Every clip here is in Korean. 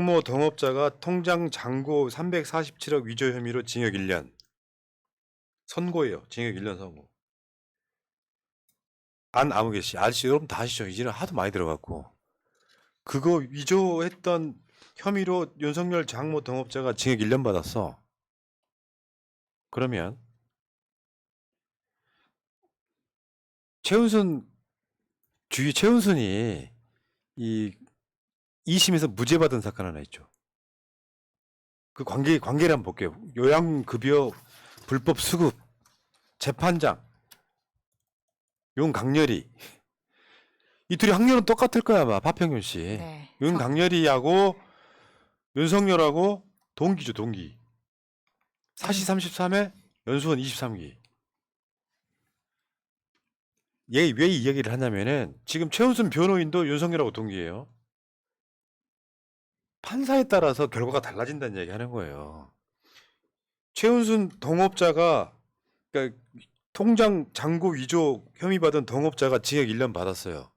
장모 동업자가 통장 잔고 347억 위조 혐의로 징역 1년. 선고예요. 징역 1년 선고. 안아무개 씨. 아저씨 여러분 다 아시죠? 이제는 하도 많이 들어갔고. 그거 위조했던 혐의로 윤석열 장모 동업자가 징역 1년 받았어. 그러면 최은순이 이 2심에서 무죄 받은 사건 하나 있죠. 그 관계를 한번 볼게요. 요양급여 불법 수급 재판장 윤강렬이 이 둘이 학년은 똑같을 거야 아마 파평윤 씨. 네. 윤강렬이하고 윤석열하고 동기죠 동기. 사시 33회 연수원 23기. 얘 왜 이 얘기를 하냐면은 지금 최은순 변호인도 윤석열하고 동기예요. 판사에 따라서 결과가 달라진다는 얘기 하는 거예요. 최은순 동업자가 그러니까 통장 잔고 위조 혐의 받은 동업자가 징역 1년 받았어요.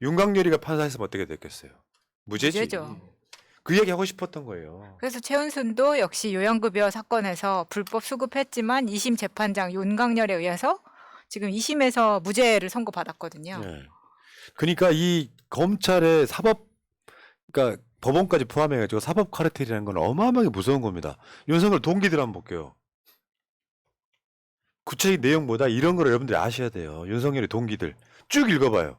윤강렬이가 판사했으면 어떻게 됐겠어요? 무죄지. 무죄죠. 그 얘기 하고 싶었던 거예요. 그래서 최은순도 역시 요양급여 사건에서 불법 수급했지만 2심 재판장 윤강렬에 의해서 지금 2심에서 무죄를 선고받았거든요. 네. 그러니까 이 검찰의 그러니까 법원까지 포함해가지고 사법 카르텔이라는 건 어마어마하게 무서운 겁니다. 윤석열 동기들 한번 볼게요. 구체적인 내용보다 이런 걸 여러분들이 아셔야 돼요. 윤석열의 동기들 쭉 읽어봐요.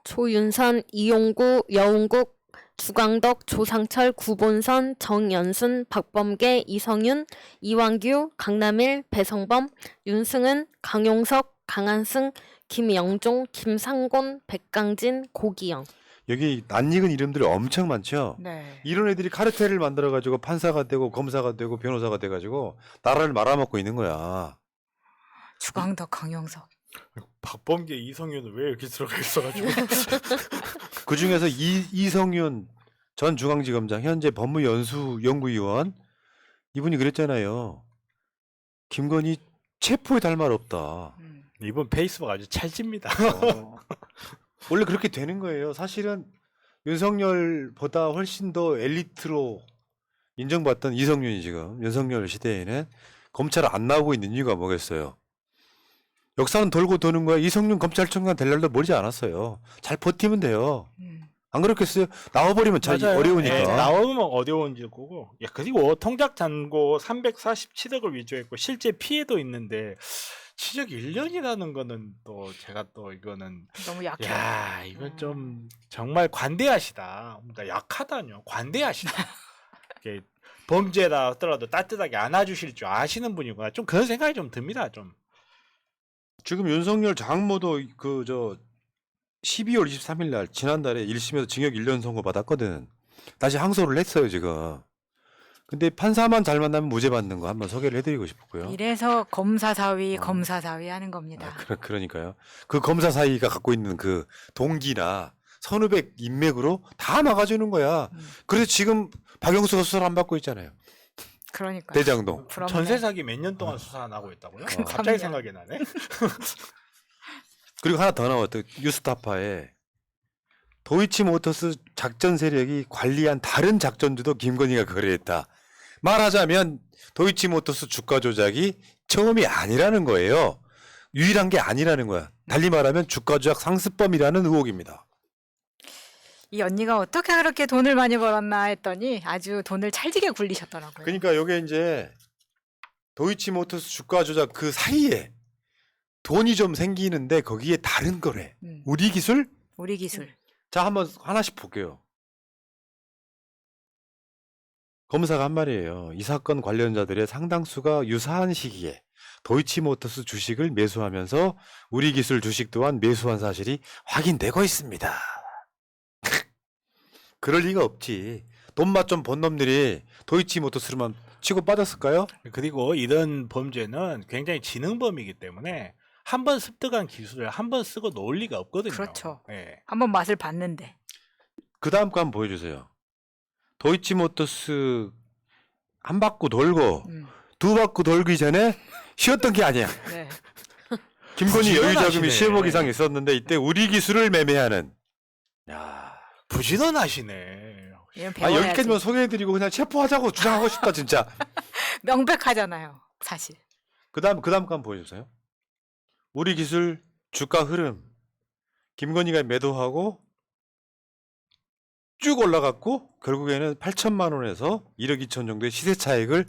조윤선, 이용구, 여운국, 주광덕, 조상철, 구본선, 정연순, 박범계, 이성윤, 이완규, 강남일, 배성범, 윤승은, 강용석, 강한승, 김영종, 김상곤, 백강진, 고기영. 여기 낯익은 이름들이 엄청 많죠. 네. 이런 애들이 카르텔을 만들어가지고 판사가 되고 검사가 되고 변호사가 돼가지고 나라를 말아먹고 있는 거야. 주광덕, 강용석. 박범계, 이성윤은 왜 이렇게 들어가 있어가지고 그 중에서 이성윤 전 중앙지검장 현재 법무연수연구위원 이분이 그랬잖아요. 김건희 체포에 달 말 없다. 이번 페이스북 아주 찰집니다. 원래 그렇게 되는 거예요. 사실은 윤석열보다 훨씬 더 엘리트로 인정받던 이성윤이 지금 윤석열 시대에는 검찰 안 나오고 있는 이유가 뭐겠어요. 역사는 돌고 도는 거야. 이성윤 검찰총장 될 날도 멀지 않았어요. 잘 버티면 돼요. 안 그렇겠어요? 나와버리면 잘 맞아요. 어려우니까. 네, 나오면 어려운지 거고. 야, 그리고 통장 잔고 347억을 위조했고 실제 피해도 있는데 취적 1년이라는 거는 또 제가 또 이거는 너무 약해. 야, 이건 좀 정말 관대하시다. 그러니까 약하다뇨. 관대하시다. 이게 범죄라 하더라도 따뜻하게 안아주실 줄 아시는 분이구나. 좀 그런 생각이 좀 듭니다. 좀. 지금 윤석열 장모도 12월 23일 날 지난달에 1심에서 징역 1년 선고 받았거든. 다시 항소를 했어요 지금. 근데 판사만 잘 만나면 무죄 받는 거 한번 소개를 해드리고 싶고요. 이래서 검사 사위 하는 겁니다. 그러니까요. 그 검사 사이가 갖고 있는 그 동기나 선후배 인맥으로 다 막아주는 거야. 그래서 지금 박영수가 수사를 안 받고 있잖아요. 그러니까. 대장동. 전세 사기 몇 년 동안 수사 안 하고 있다고요? 갑자기 생각이 나네. 그리고 하나 더 나왔던 뉴스타파에 도이치모터스 작전 세력이 관리한 다른 작전주도 김건희가 거래했다. 말하자면 도이치모터스 주가 조작이 처음이 아니라는 거예요. 유일한 게 아니라는 거야. 달리 말하면 주가 조작 상습범이라는 의혹입니다. 이 언니가 어떻게 그렇게 돈을 많이 벌었나 했더니 아주 돈을 찰지게 굴리셨더라고요. 그러니까 이게 이제 도이치모터스 주가 조작 그 사이에 돈이 좀 생기는데 거기에 다른 거래. 우리 기술? 우리 기술. 자, 한번 하나씩 볼게요. 검사가 한 말이에요. 이 사건 관련자들의 상당수가 유사한 시기에 도이치모터스 주식을 매수하면서 우리 기술 주식 또한 매수한 사실이 확인되고 있습니다. 그럴 리가 없지. 돈맛 좀 본 놈들이 도이치모터스로만 치고 빠졌을까요? 그리고 이런 범죄는 굉장히 지능범이기 때문에 한 번 습득한 기술을 한 번 쓰고 놓을 리가 없거든요. 그렇죠. 네. 한번 맛을 봤는데. 그 다음 거 한번 보여주세요. 도이치모터스 한 바퀴 돌고 두 바퀴 돌기 전에 쉬었던 게 아니야. 네. 김건희 여유 자금이 부지런하시네. 10억 이상 있었는데 이때 우리 기술을 매매하는. 야, 부지런하시네. 이런 아, 배워야지. 여기까지만 소개해드리고 그냥 체포하자고 주장하고 싶다 진짜. 명백하잖아요, 사실. 그다음 거 한번 보여주세요. 우리 기술 주가 흐름. 김건희가 매도하고 쭉 올라갔고 결국에는 8천만 원에서 1억 2천 정도의 시세 차익을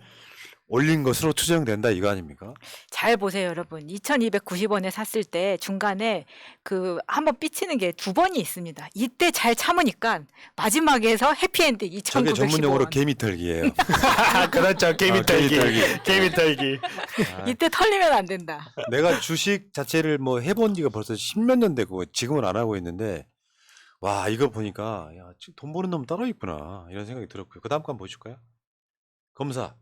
올린 것으로 추정된다 이거 아닙니까? 잘 보세요, 여러분. 2,290원에 샀을 때 중간에 그 한번 삐치는 게 두 번이 있습니다. 이때 잘 참으니까 마지막에서 해피엔딩 저게 2,915원. 전문용어로 개미털기예요. 그렇죠. 개미털기. 개미털기. 개미털기. 아, 이때 털리면 안 된다. 내가 주식 자체를 뭐 해본 지가 벌써 10몇 년 되고 지금은 안 하고 있는데 와 이거 보니까 야, 돈 버는 놈 따로 있구나 이런 생각이 들었고요. 그 다음 거 한번 보여줄까요? 검사.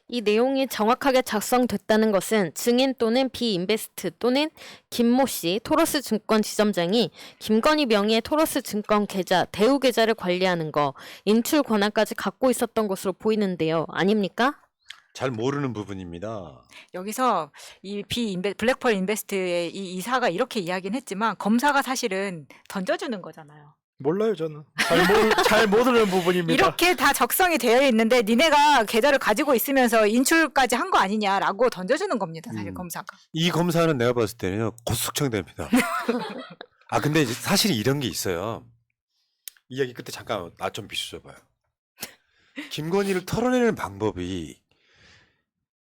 이 내용이 정확하게 작성됐다는 것은 증인 또는 비인베스트 또는 김모 씨 토러스 증권 지점장이 김건희 명의의 토러스 증권 계좌 대우 계좌를 관리하는 거 인출 권한까지 갖고 있었던 것으로 보이는데요. 아닙니까? 잘 모르는 부분입니다. 여기서 이 블랙펄 인베스트의 이 이사가 이렇게 이야기는 했지만 검사가 사실은 던져주는 거잖아요. 몰라요, 저는. 잘 모르는 부분입니다. 이렇게 다 적성이 되어 있는데 니네가 계좌를 가지고 있으면서 인출까지 한 거 아니냐라고 던져주는 겁니다. 사실 검사가. 이 검사는 내가 봤을 때는 곧 숙청됩니다. 아 근데 이제 사실 이런 게 있어요. 이야기 끝에 잠깐 나 좀 비춰줘봐요. 김건희를 털어내는 방법이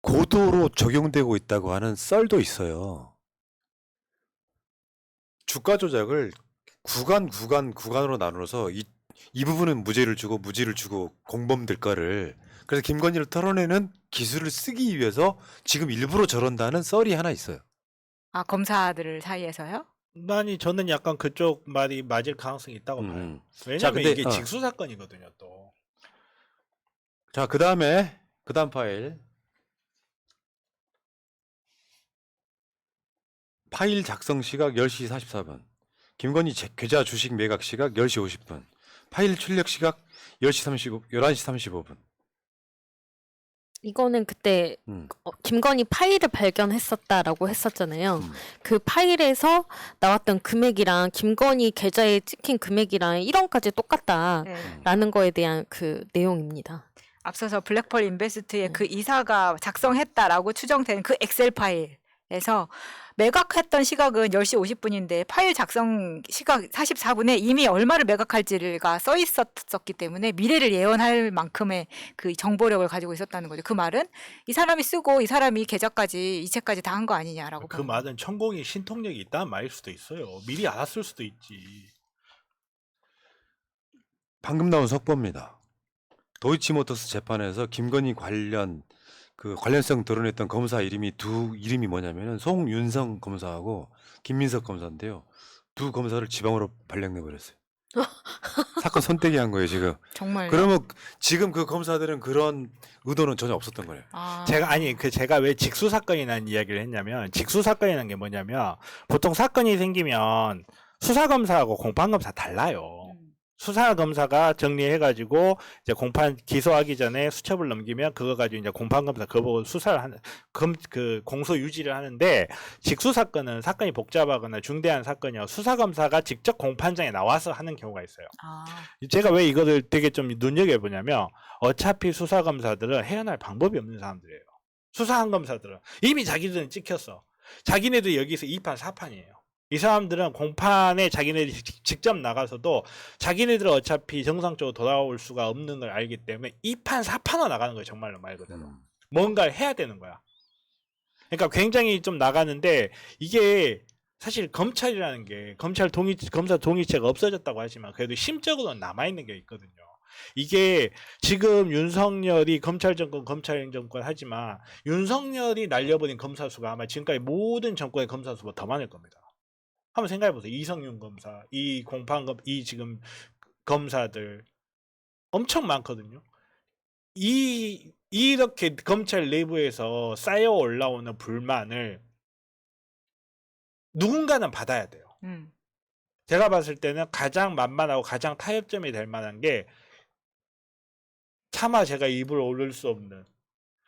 고도로 적용되고 있다고 하는 썰도 있어요. 주가 조작을 구간으로 나누어서 이 부분은 무죄를 주고 무죄를 주고 공범들 거를 그래서 김건희를 털어내는 기술을 쓰기 위해서 지금 일부러 저런다는 썰이 하나 있어요. 아, 검사들 사이에서요? 아니 저는 약간 그쪽 말이 맞을 가능성이 있다고 봐요. 자, 왜냐면 근데, 이게 직수 사건이거든요, 또. 자, 그 다음 파일. 파일 작성 시각 10시 44분. 김건희 계좌 주식 매각 시각 10시 50분. 파일 출력 시각 11시 35분. 이거는 그때 김건희 파일을 발견했었다라고 했었잖아요. 그 파일에서 나왔던 금액이랑 김건희 계좌에 찍힌 금액이랑 1원까지 똑같다라는 네. 거에 대한 그 내용입니다. 앞서서 블랙펄 인베스트의 그 이사가 작성했다라고 추정되는 그 엑셀 파일에서 매각했던 시각은 10시 50분인데 파일 작성 시각 44분에 이미 얼마를 매각할지가 써 있었기 때문에 미래를 예언할 만큼의 그 정보력을 가지고 있었다는 거죠. 그 말은 이 사람이 쓰고 이 사람이 계좌까지 이체까지 다 한 거 아니냐라고. 그 말은 천공이 신통력이 있다는 말일 수도 있어요. 미리 알았을 수도 있지. 방금 나온 속보입니다. 도이치모터스 재판에서 김건희 관련성 드러냈던 검사 이름이 뭐냐면은 송윤성 검사하고 김민석 검사인데요. 두 검사를 지방으로 발령내 버렸어요. 사건 선택이 한 거예요 지금. 정말. 그러면 지금 그 검사들은 그런 의도는 전혀 없었던 거예요. 아. 제가 왜 직수 사건이라는 이야기를 했냐면 직수 사건이라는 게 뭐냐면 보통 사건이 생기면 수사 검사하고 공판 검사 달라요. 수사 검사가 정리해가지고 이제 공판 기소하기 전에 수첩을 넘기면 그거 가지고 이제 공판 검사 그거 보고 수사를 하는 그 공소 유지를 하는데 직수 사건은 사건이 복잡하거나 중대한 사건이요 수사 검사가 직접 공판장에 나와서 하는 경우가 있어요. 아. 제가 왜 이거를 되게 좀 눈여겨보냐면 어차피 수사 검사들은 헤어날 방법이 없는 사람들이에요. 수사한 검사들은 이미 자기들은 찍혔어. 자기네들 여기서 2판 4판이에요. 이 사람들은 공판에 자기네들이 직접 나가서도 자기네들은 어차피 정상적으로 돌아올 수가 없는 걸 알기 때문에 2판 4판으로 나가는 거예요. 정말로 말 그대로. 뭔가를 해야 되는 거야. 그러니까 굉장히 좀 나가는데 이게 사실 검찰이라는 게 검사 동의체가 없어졌다고 하지만 그래도 심적으로는 남아있는 게 있거든요. 이게 지금 윤석열이 검찰행정권 하지만 윤석열이 날려버린 검사 수가 아마 지금까지 모든 정권의 검사 수보다 더 많을 겁니다. 한번 생각해보세요. 이성윤 검사, 이 지금 검사들 엄청 많거든요. 이렇게 검찰 내부에서 쌓여 올라오는 불만을 누군가는 받아야 돼요. 제가 봤을 때는 가장 만만하고 가장 타협점이 될 만한 게 차마 제가 입을 오를 수 없는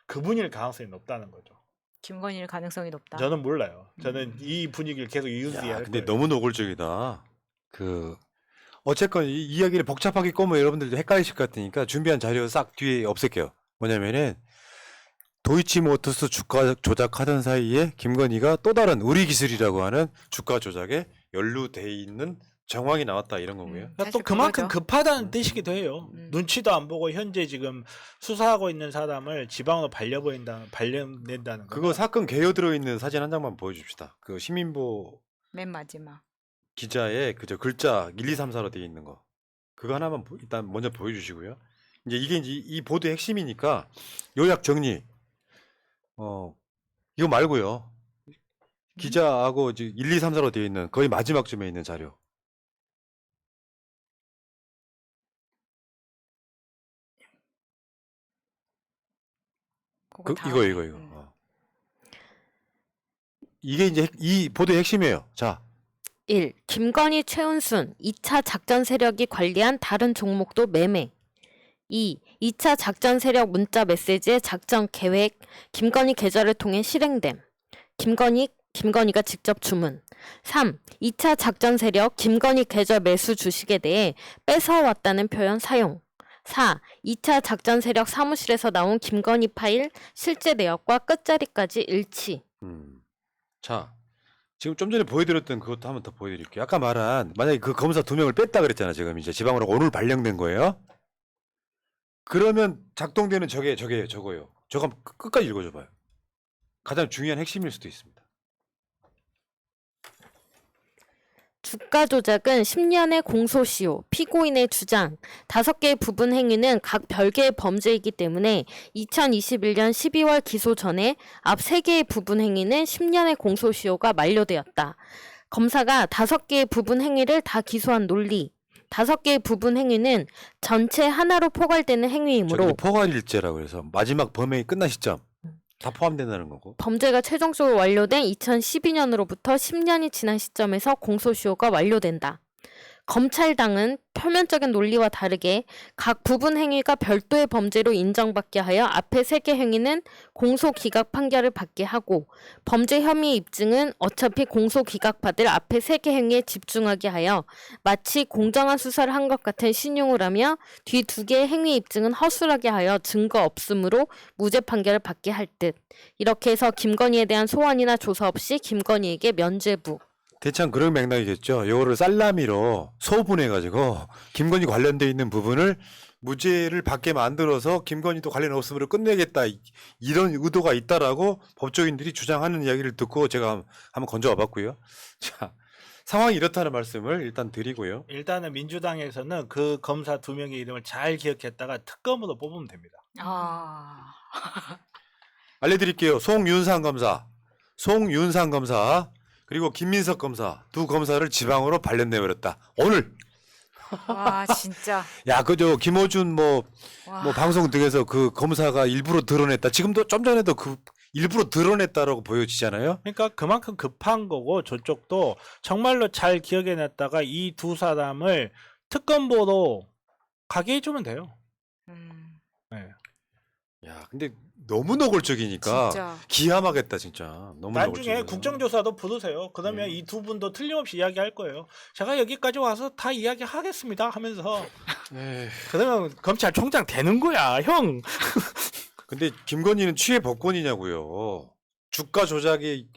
그분일 가능성이 높다는 거죠. 김건희일 가능성이 높다. 저는 몰라요. 저는 이 분위기를 계속 유지해야 할 근데 거예요. 너무 노골적이다. 어쨌건 이 이야기를 복잡하게 꼬면 여러분들도 헷갈리실 것 같으니까 준비한 자료 싹 뒤에 없앨게요. 뭐냐면은 도이치모터스 주가 조작하던 사이에 김건희가 또 다른 우리 기술이라고 하는 주가 조작에 연루돼 있는 정황이 나왔다 이런 거고요. 음. 그러니까 또 사실 그만큼 그거죠. 급하다는 뜻이기도 해요. 음. 눈치도 안 보고 현재 지금 수사하고 있는 사람을 지방으로 발려낸다는 거. 그거 사건 개요 들어있는 사진 한 장만 보여줍시다. 그 시민보 맨 마지막. 기자의 그저 글자 1, 2, 3, 4로 되어 있는 거. 그거 하나만 일단 먼저 보여주시고요. 이게 이제 이 보도의 핵심이니까 요약 정리. 이거 말고요. 기자하고 이제 1, 2, 3, 4로 되어 있는 거의 마지막쯤에 있는 자료. 그거 이거. 다음에. 이게 이제 이 보도의 핵심이에요. 자, 1. 김건희, 최은순 2차 작전 세력이 관리한 다른 종목도 매매. 2. 2차 작전 세력 문자 메시지의 작전 계획 김건희 계좌를 통해 실행됨. 김건희가 직접 주문. 3. 2차 작전 세력 김건희 계좌 매수 주식에 대해 뺏어왔다는 표현 사용. 4. 2차 작전 세력 사무실에서 나온 김건희 파일 실제 내역과 끝자리까지 일치. 자, 지금 좀 전에 보여드렸던 그것도 한번 더 보여드릴게요. 아까 말한 만약에 그 검사 2명을 뺐다 그랬잖아. 지금 이제 지방으로 오늘 발령된 거예요. 그러면 작동되는 저거예요. 저거 한번 끝까지 읽어줘봐요. 가장 중요한 핵심일 수도 있습니다. 주가 조작은 10년의 공소시효, 피고인의 주장, 5개의 부분 행위는 각 별개의 범죄이기 때문에 2021년 12월 기소 전에 앞 3개의 부분 행위는 10년의 공소시효가 만료되었다. 검사가 5개의 부분 행위를 다 기소한 논리, 5개의 부분 행위는 전체 하나로 포괄되는 행위이므로 저기 포괄일제라고 해서 마지막 범행이 끝난 시점 다 포함된다는 거고. 범죄가 최종적으로 완료된 2012년으로부터 10년이 지난 시점에서 공소시효가 완료된다. 검찰당은 표면적인 논리와 다르게 각 부분 행위가 별도의 범죄로 인정받게 하여 앞의 3개 행위는 공소기각 판결을 받게 하고 범죄 혐의 입증은 어차피 공소기각받을 앞의 3개 행위에 집중하게 하여 마치 공정한 수사를 한 것 같은 신용을 하며 뒤 2개의 행위 입증은 허술하게 하여 증거 없음으로 무죄 판결을 받게 할 듯. 이렇게 해서 김건희에 대한 소환이나 조사 없이 김건희에게 면죄부. 대충 그런 맥락이겠죠. 이거를 살라미로 소분해가지고 김건희 관련돼 있는 부분을 무죄를 받게 만들어서 김건희도 관련 없음으로 끝내겠다 이런 의도가 있다라고 법조인들이 주장하는 이야기를 듣고 제가 한번 건져와봤고요. 자, 상황이 이렇다는 말씀을 일단 드리고요. 일단은 민주당에서는 그 검사 2명의 이름을 잘 기억했다가 특검으로 뽑으면 됩니다. 아. 알려드릴게요. 송윤상 검사 그리고 김민석 검사 2 검사를 지방으로 발령내버렸다. 오늘. 와, 진짜. 야, 그저 김어준 와. 뭐 방송 등에서 그 검사가 일부러 드러냈다. 지금도 좀 전에도 그 일부러 드러냈다라고 보여지잖아요. 그러니까 그만큼 급한 거고 저쪽도 정말로 잘 기억해냈다가 이 2 사람을 특검보로 가게 해주면 돼요. 음. 네. 야, 근데 너무 노골적이니까 진짜. 기함하겠다 진짜. 너무 나중에 노골적이어서. 국정조사도 부르세요. 그러면 이 2분도 틀림없이 이야기할 거예요. 제가 여기까지 와서 다 이야기하겠습니다 하면서 에이, 그러면 검찰총장 되는 거야 형. 근데 김건희는 취해 법권이냐고요. 주가 조작이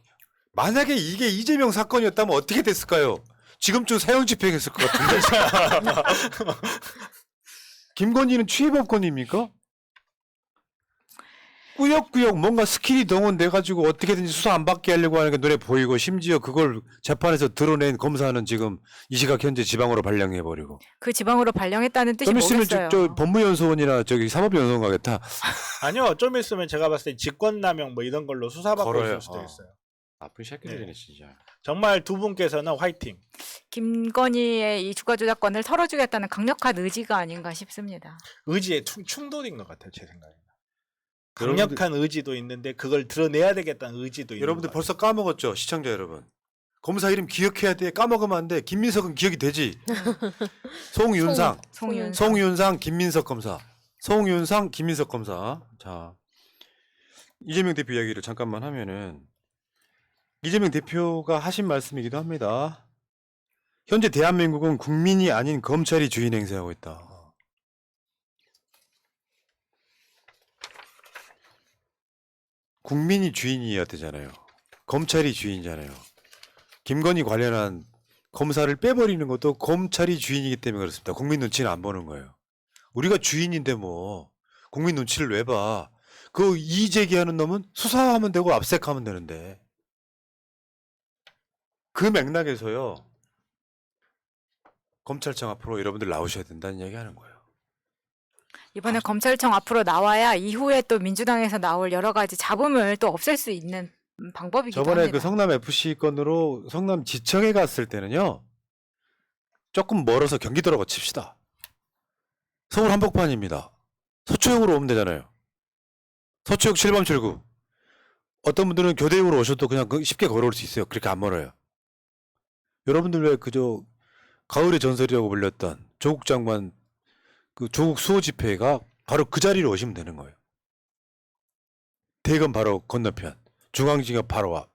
만약에 이게 이재명 사건이었다면 어떻게 됐을까요? 지금쯤 사형 집행했을 것 같은데. 김건희는 취해 법권입니까? 꾸역꾸역 뭔가 스킬이 동원돼가지고 어떻게든지 수사 안 받게 하려고 하는 게 눈에 보이고 심지어 그걸 재판에서 드러낸 검사는 지금 이 시각 현재 지방으로 발령해버리고. 그 지방으로 발령했다는 뜻이 좀 있으면 뭐겠어요? 저 법무연수원이나 저기 사법연수원 가겠다. 아니요 좀 있으면 제가 봤을 때 직권남용 뭐 이런 걸로 수사받고 걸어요. 있을 수도 있어요. 나쁜 새끼들이네 진짜. 정말 2분께서는 화이팅. 김건희의 이 주가 조작권을 털어주겠다는 강력한 의지가 아닌가 싶습니다. 의지의 충돌인 것 같아요 제 생각에. 여러분들- 강력한 의지도 있는데 그걸 드러내야 되겠다는 의지도 있는 여러분들 것 벌써 까먹었죠? 시청자 여러분. 검사 이름 기억해야 돼. 까먹으면 안 돼. 김민석은 기억이 되지. 송윤상. 송윤상 김민석 검사. 송윤상 김민석 검사. 자, 이재명 대표 이야기를 잠깐만 하면은 이재명 대표가 하신 말씀이기도 합니다. 현재 대한민국은 국민이 아닌 검찰이 주인 행세하고 있다. 국민이 주인이어야 되잖아요. 검찰이 주인이잖아요. 김건희 관련한 검사를 빼버리는 것도 검찰이 주인이기 때문에 그렇습니다. 국민 눈치는 안 보는 거예요. 우리가 주인인데 뭐 국민 눈치를 왜 봐. 그 이의제기하는 놈은 수사하면 되고 압색하면 되는데. 그 맥락에서요. 검찰청 앞으로 여러분들 나오셔야 된다는 얘기 하는 거예요. 이번에 검찰청 앞으로 나와야 이후에 또 민주당에서 나올 여러 가지 잡음을 또 없앨 수 있는 방법이기도 저번에 합니다. 그 성남 FC 건으로 성남 지청에 갔을 때는요. 조금 멀어서 경기도라고 칩시다. 서울 한복판입니다. 서초역으로 오면 되잖아요. 서초역 7번 출구. 어떤 분들은 교대역으로 오셔도 그냥 쉽게 걸어올 수 있어요. 그렇게 안 멀어요. 여러분들 왜 그저 가을의 전설이라고 불렸던 조국 장관 그 조국 수호 집회가 바로 그 자리로 오시면 되는 거예요. 대검 바로 건너편. 중앙지가 바로 앞.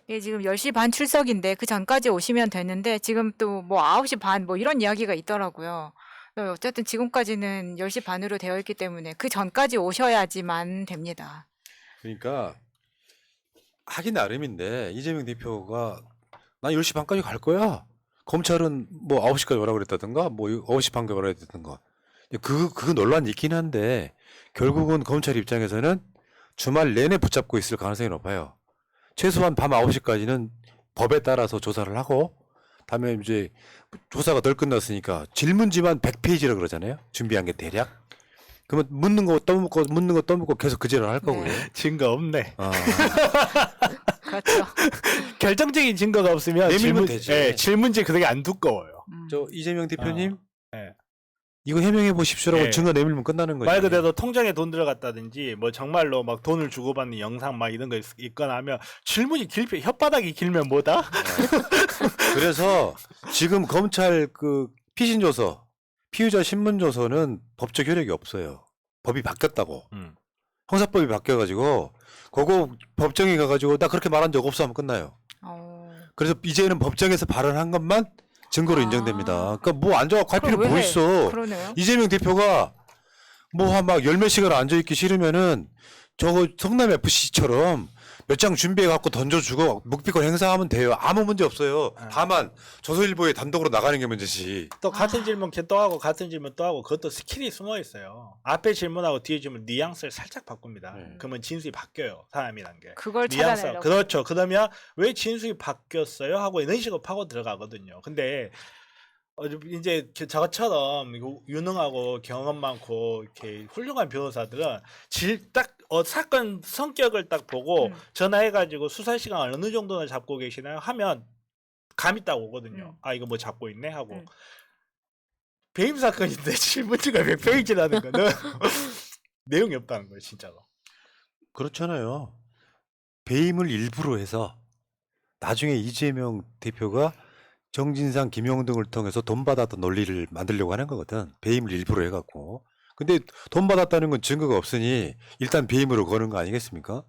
예, 지금 10시 반 출석인데 그 전까지 오시면 되는데 지금 또 뭐 9시 반 뭐 이런 이야기가 있더라고요. 어쨌든 지금까지는 10시 반으로 되어 있기 때문에 그 전까지 오셔야지만 됩니다. 그러니까 하기 나름인데 이재명 대표가 나 10시 반까지 갈 거야. 검찰은 뭐 9시까지 오라고 그랬다든가 뭐 9시 반까지 오라고 그랬다든가. 그거 논란이 있긴 한데 결국은 검찰 입장에서는 주말 내내 붙잡고 있을 가능성이 높아요. 최소한 밤 9시까지는 법에 따라서 조사를 하고 다음에 이제 조사가 덜 끝났으니까 질문지만 100페이지라 그러잖아요. 준비한 게 대략. 그러면 묻는 거 떠묻고 계속 그 지랄 할 거고요. 증거 없네. 아, 그렇죠. 결정적인 증거가 없으면 내밀면 되지. 질문지 그렇게 안 두꺼워요. 저 이재명 대표님 네. 이거 해명해 보십시오라고 네. 증거 내밀면 끝나는 거지. 말 그대로 통장에 돈 들어갔다든지 뭐 정말로 막 돈을 주고받는 영상 막 이런 거 있거나 하면 질문이 혓바닥이 길면 뭐다? 그래서 지금 검찰 그 피신 조서, 피의자 신문 조서는 법적 효력이 없어요. 법이 바뀌었다고. 형사법이 바뀌어가지고 그거 법정에 가가지고 나 그렇게 말한 적 없어 하면 끝나요. 그래서 이제는 법정에서 발언한 것만 증거로 인정됩니다. 그러니까 뭐 앉아갖고 할 필요 뭐 있어. 그러네요. 이재명 대표가 뭐 한 막 열 몇 시간 앉아있기 싫으면은 저거 성남 FC처럼 몇 장 준비해갖고 던져주고 묵비권 행사하면 돼요. 아무 문제 없어요. 다만 조선일보에 단독으로 나가는 게 문제지. 또 같은 질문 또 하고 같은 질문 또 하고 그것도 스킬이 숨어 있어요. 앞에 질문하고 뒤에 질문 뉘앙스를 살짝 바꿉니다. 그러면 진술이 바뀌어요. 사람이란 게. 그걸 뉘앙스. 찾아내려고. 그렇죠. 그러면 왜 진술이 바뀌었어요? 하고 이런 식으로 파고 들어가거든요. 근데 이제 저처럼 유능하고 경험 많고 이렇게 훌륭한 변호사들은 사건 성격을 딱 보고 전화해가지고 수사 시간 어느 정도나 잡고 계시나요? 하면 감이 딱 오거든요. 아 이거 뭐 잡고 있네 하고 배임 사건인데 질문지가 100페이지라는 거는 내용이 없다는 거예요, 진짜로. 그렇잖아요. 배임을 일부러 해서 나중에 이재명 대표가 정진상, 김용등을 통해서 돈 받았던 논리를 만들려고 하는 거거든. 배임을 일부러 해갖고. 근데 돈 받았다는 건 증거가 없으니 일단 배임으로 거는 거 아니겠습니까?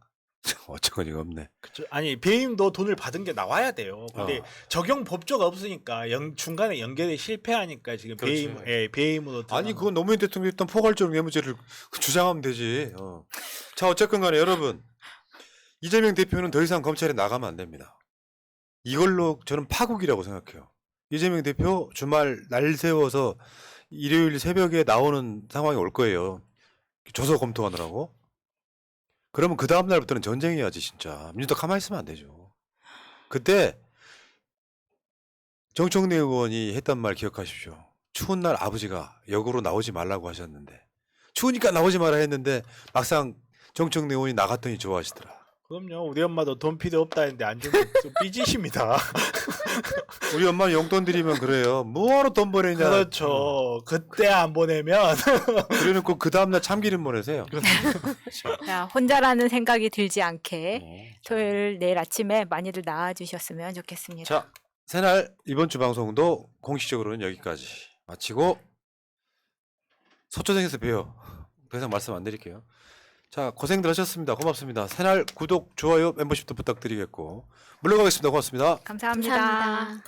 어처구니가 없네. 그쵸? 아니 배임도 돈을 받은 게 나와야 돼요. 근데 적용 법조가 없으니까 중간에 연결이 실패하니까 지금 그렇지. 배임으로 아니 그건 노무현 대통령이 했던 포괄적 뇌물죄를 주장하면 되지. 자 어쨌건 간에 여러분 이재명 대표는 더 이상 검찰에 나가면 안 됩니다. 이걸로 저는 파국이라고 생각해요. 이재명 대표 주말 날 세워서 일요일 새벽에 나오는 상황이 올 거예요. 조서 검토하느라고. 그러면 그 다음 날부터는 전쟁해야지 진짜. 민주당 가만히 있으면 안 되죠. 그때 정청래 의원이 했던 말 기억하십시오. 추운 날 아버지가 역으로 나오지 말라고 하셨는데 추우니까 나오지 마라 했는데 막상 정청래 의원이 나갔더니 좋아하시더라. 그럼요. 우리 엄마도 돈 필요 없다 했는데 안 주면 좀 삐지십니다. 우리 엄마 용돈 드리면 그래요. 뭐하러 돈 보내냐. 그렇죠. 그때 안 보내면 그래놓고 그 다음날 참기름 보내세요. 자, 혼자라는 생각이 들지 않게 토요일 내일 아침에 많이들 나와주셨으면 좋겠습니다. 자, 새날 이번 주 방송도 공식적으로는 여기까지 마치고 서초동에서 봬요. 더 이상 말씀 안 드릴게요. 자, 고생들 하셨습니다. 고맙습니다. 새날 구독, 좋아요, 멤버십도 부탁드리겠고 물러가겠습니다. 고맙습니다. 감사합니다. 감사합니다.